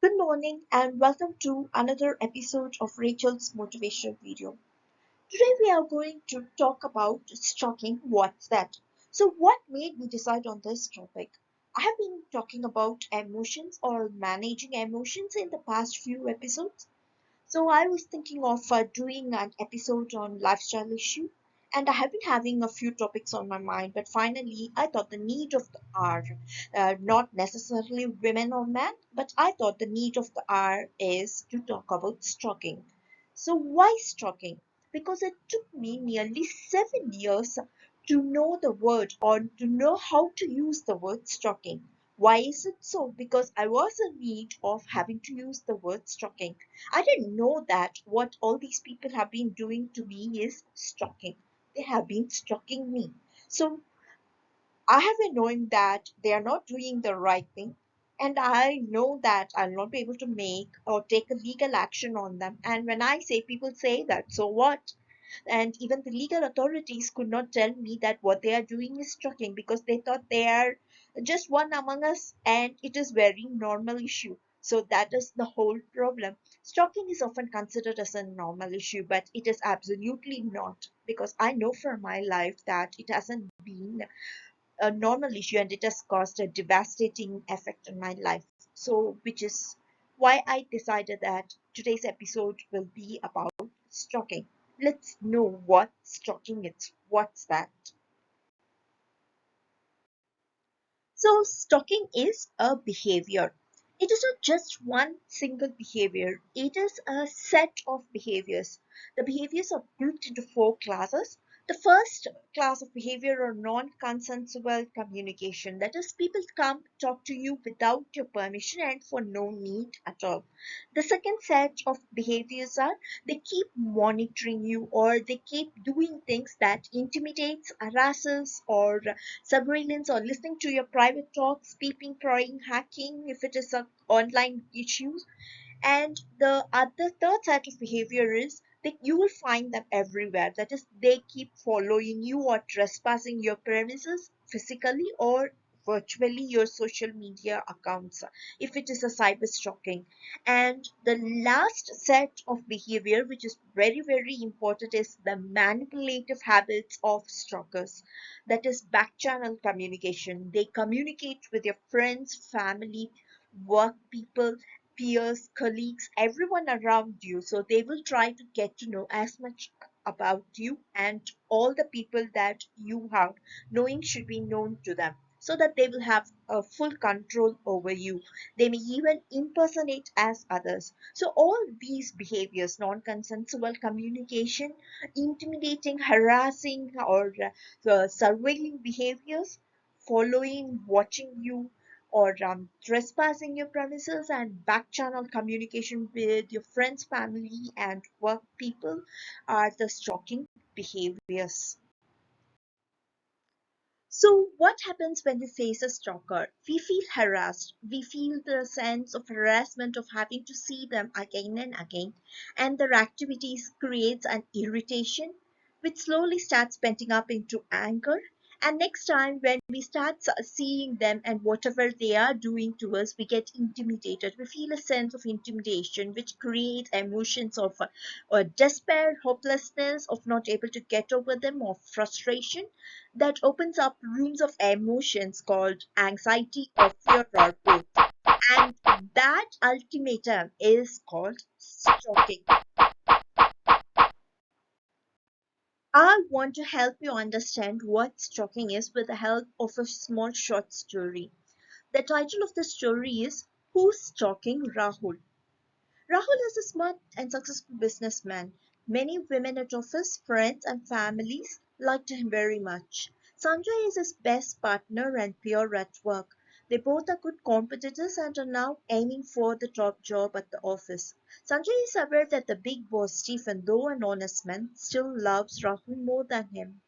Good morning and welcome to another episode of Rachel's motivational video. Today we are going to talk about stalking. What's that? So what made me decide on this topic? I have been talking about emotions or managing emotions in the past few episodes. So I was thinking of doing an episode on lifestyle issue, and I have been having a few topics on my mind. But finally, I thought the need of the hour, not necessarily women or men, but I thought the need of the hour is to talk about stalking. So why stalking? Because it took me nearly 7 years to know the word or to know how to use the word stalking. Why is it so? Because I was in need of having to use the word stalking. I didn't know that what all these people have been doing to me is stalking. They have been stalking me. So I have been knowing that they are not doing the right thing. And I know that I'll not be able to make or take a legal action on them. And when I say people say that, so what? And even the legal authorities could not tell me that what they are doing is stalking because they thought they are just one among us and it is very normal issue. So that is the whole problem. Stalking is often considered as a normal issue, but it is absolutely not, because I know from my life that it hasn't been a normal issue and it has caused a devastating effect on my life. So which is why I decided that today's episode will be about stalking. Let's know what stalking is. What's that? So stalking is a behavior. It is not just one single behavior. It is a set of behaviors. The behaviors are grouped into four classes. The first class of behavior are non-consensual communication. That is, people come talk to you without your permission and for no need at all. The second set of behaviors are they keep monitoring you, or they keep doing things that intimidates, harasses, or surveillance, or listening to your private talks, peeping, prying, hacking if it is a online issues. And the other third set of behavior is that you will find them everywhere. That is, they keep following you or trespassing your premises physically or virtually your social media accounts if it is a cyber stalking. And the last set of behavior, which is very very important, is the manipulative habits of stalkers. That is back channel communication. They communicate with your friends, family, work people, peers, colleagues, everyone around you. So they will try to get to know as much about you, and all the people that you have knowing should be known to them, so that they will have a full control over you. They may even impersonate as others. So all these behaviors, non-consensual communication, intimidating, harassing, or surveilling behaviors, following, watching you, or trespassing your premises, and back channel communication with your friends, family, and work people are the stalking behaviors. So, what happens when we face a stalker? We feel harassed. We feel the sense of harassment of having to see them again and again, and their activities creates an irritation, which slowly starts penting up into anger. And next time, when we start seeing them and whatever they are doing to us, we get intimidated. We feel a sense of intimidation, which creates emotions of despair, hopelessness, of not able to get over them, or frustration that opens up rooms of emotions called anxiety or fear or both. And that ultimatum is called stalking. I want to help you understand what stalking is with the help of a small short story. The title of the story is Who's Stalking Rahul? Rahul is a smart and successful businessman. Many women at office, friends, and families liked him very much. Sanjay is his best partner and peer at work. They both are good competitors and are now aiming for the top job at the office. Sanjay is aware that the big boss, Stephen, though an honest man, still loves Rahul more than him.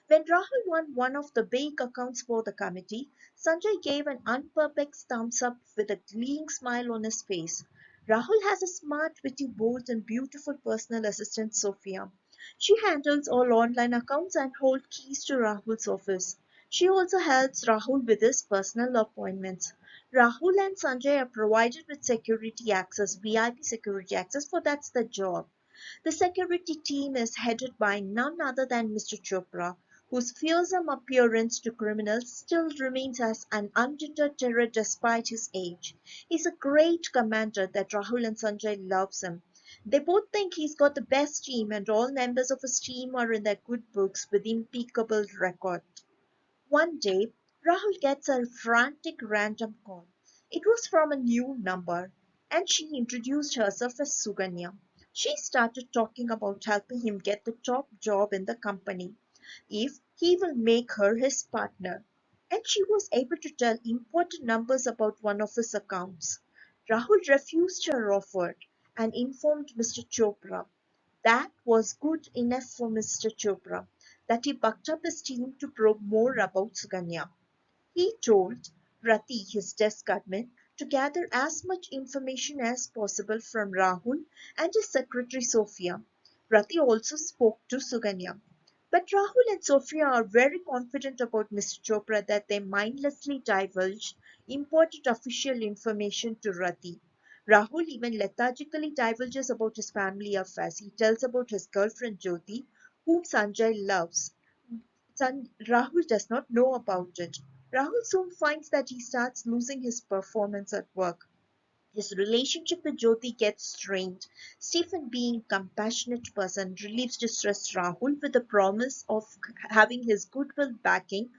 When Rahul won one of the big accounts for the committee, Sanjay gave an unperplexed thumbs up with a gleaming smile on his face. Rahul has a smart, witty, bold, and beautiful personal assistant, Sophia. She handles all online accounts and holds keys to Rahul's office. She also helps Rahul with his personal appointments. Rahul and Sanjay are provided with security access, VIP security access, for that's the job. The security team is headed by none other than Mr. Chopra, whose fearsome appearance to criminals still remains as an undeterred terror despite his age. He's a great commander that Rahul and Sanjay loves him. They both think he's got the best team and all members of his team are in their good books with impeccable record. One day, Rahul gets a frantic random call. It was from a new number, and she introduced herself as Suganya. She started talking about helping him get the top job in the company if he will make her his partner. And she was able to tell important numbers about one of his accounts. Rahul refused her offer and informed Mr. Chopra. That was good enough for Mr. Chopra, that he bucked up his team to probe more about Suganya. He told Rati, his desk admin, to gather as much information as possible from Rahul and his secretary Sophia. Rati also spoke to Suganya. But Rahul and Sophia are very confident about Mr. Chopra that they mindlessly divulge important official information to Rati. Rahul even lethargically divulges about his family affairs. He tells about his girlfriend Jyoti, whom Sanjay loves. Rahul does not know about it. Rahul soon finds that he starts losing his performance at work. His relationship with Jyoti gets strained. Stephen, being a compassionate person, relieves distressed Rahul with the promise of having his goodwill backing,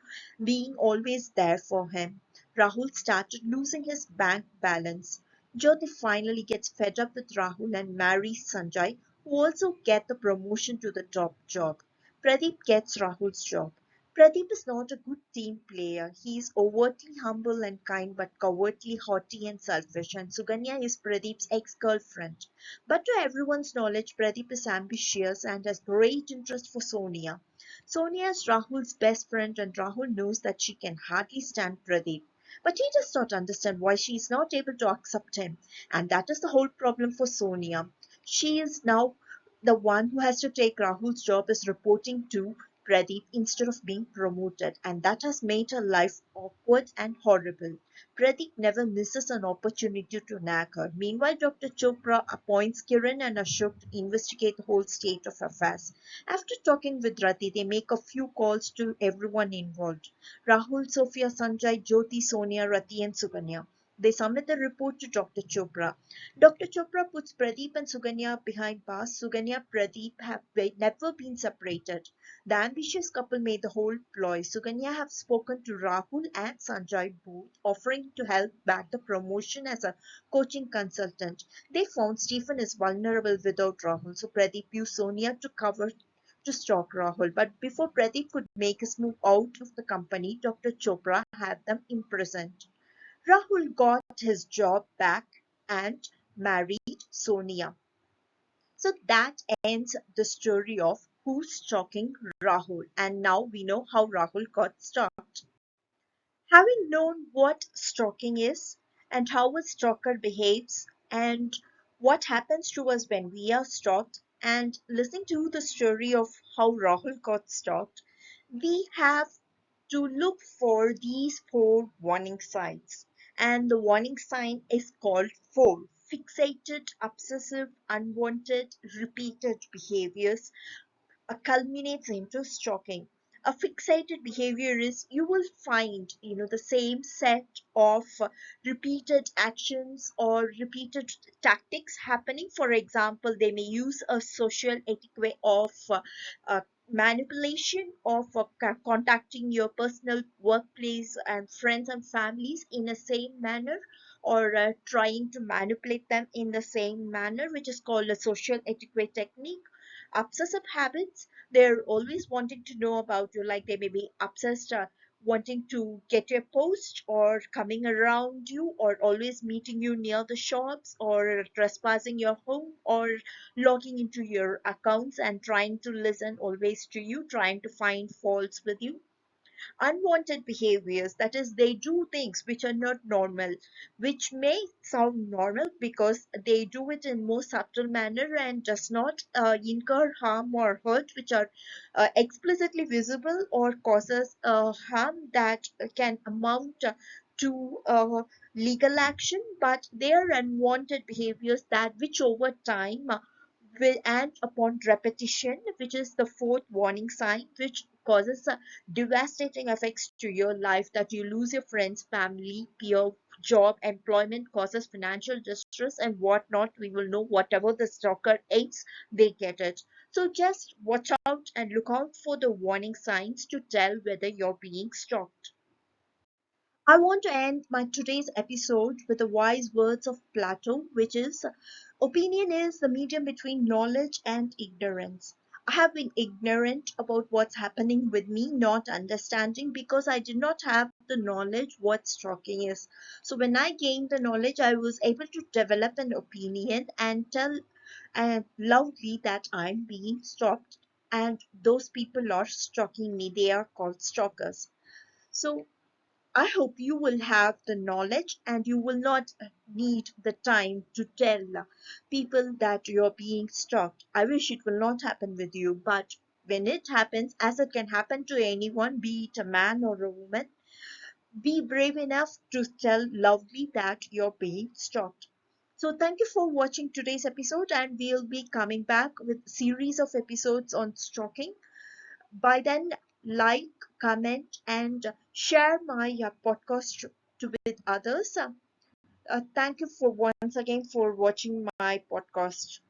being always there for him. Rahul started losing his bank balance. Jyoti finally gets fed up with Rahul and marries Sanjay, who also gets the promotion to the top job. Pradeep gets Rahul's job. Pradeep is not a good team player. He is overtly humble and kind, but covertly haughty and selfish. And Suganya is Pradeep's ex-girlfriend. But to everyone's knowledge, Pradeep is ambitious and has great interest for Sonia. Sonia is Rahul's best friend, and Rahul knows that she can hardly stand Pradeep. But he does not understand why she is not able to accept him. And that is the whole problem for Sonia. She is now the one who has to take Rahul's job, is reporting to Pradeep instead of being promoted, and that has made her life awkward and horrible. Pradeep never misses an opportunity to nag her. Meanwhile, Dr. Chopra appoints Kiran and Ashok to investigate the whole state of affairs. After talking with Rati, they make a few calls to everyone involved: Rahul, Sophia, Sanjay, Jyoti, Sonia, Rati, and Suganya. They submit the report to Dr. Chopra. Dr. Chopra puts Pradeep and Suganya behind bars. Suganya and Pradeep have never been separated. The ambitious couple made the whole ploy. Suganya have spoken to Rahul and Sanjay both, offering to help back the promotion as a coaching consultant. They found Stephen is vulnerable without Rahul, so Pradeep used Sonia to cover to stalk Rahul. But before Pradeep could make his move out of the company, Dr. Chopra had them imprisoned. Rahul got his job back and married Sonia. So that ends the story of who's stalking Rahul. And now we know how Rahul got stalked. Having known what stalking is and how a stalker behaves and what happens to us when we are stalked, and listening to the story of how Rahul got stalked, we have to look for these four warning signs. And the warning sign is called four: fixated, obsessive, unwanted, repeated behaviors culminates into stalking. A fixated behavior is you will find the same set of repeated actions or repeated tactics happening. For example, they may use a social etiquette of manipulation of contacting your personal workplace and friends and families in the same manner, or trying to manipulate them in the same manner, which is called a social etiquette technique. Obsessive habits, they're always wanting to know about you, like they may be obsessed, wanting to get your post or coming around you or always meeting you near the shops or trespassing your home or logging into your accounts and trying to listen always to you, trying to find faults with you. Unwanted behaviors, that is, they do things which are not normal, which may sound normal because they do it in more subtle manner and does not incur harm or hurt, which are explicitly visible or causes harm that can amount to legal action, but they are unwanted behaviors that which over time will and upon repetition, which is the fourth warning sign, which causes devastating effects to your life, that you lose your friends, family, peer, job, employment, causes financial distress and whatnot. We will know whatever the stalker aids, they get it. So just watch out and look out for the warning signs to tell whether you're being stalked. I want to end my today's episode with the wise words of Plato, which is opinion is the medium between knowledge and ignorance. I have been ignorant about what's happening with me, not understanding because I did not have the knowledge what stalking is. So when I gained the knowledge, I was able to develop an opinion and tell loudly that I'm being stalked, and those people are stalking me. They are called stalkers. So I hope you will have the knowledge and you will not need the time to tell people that you're being stalked. I wish it will not happen with you, but when it happens, as it can happen to anyone, be it a man or a woman, be brave enough to tell loudly that you're being stalked. So thank you for watching today's episode, and we'll be coming back with a series of episodes on stalking. By then, like, comment, and share my podcast with others. Thank you for once again for watching my podcast.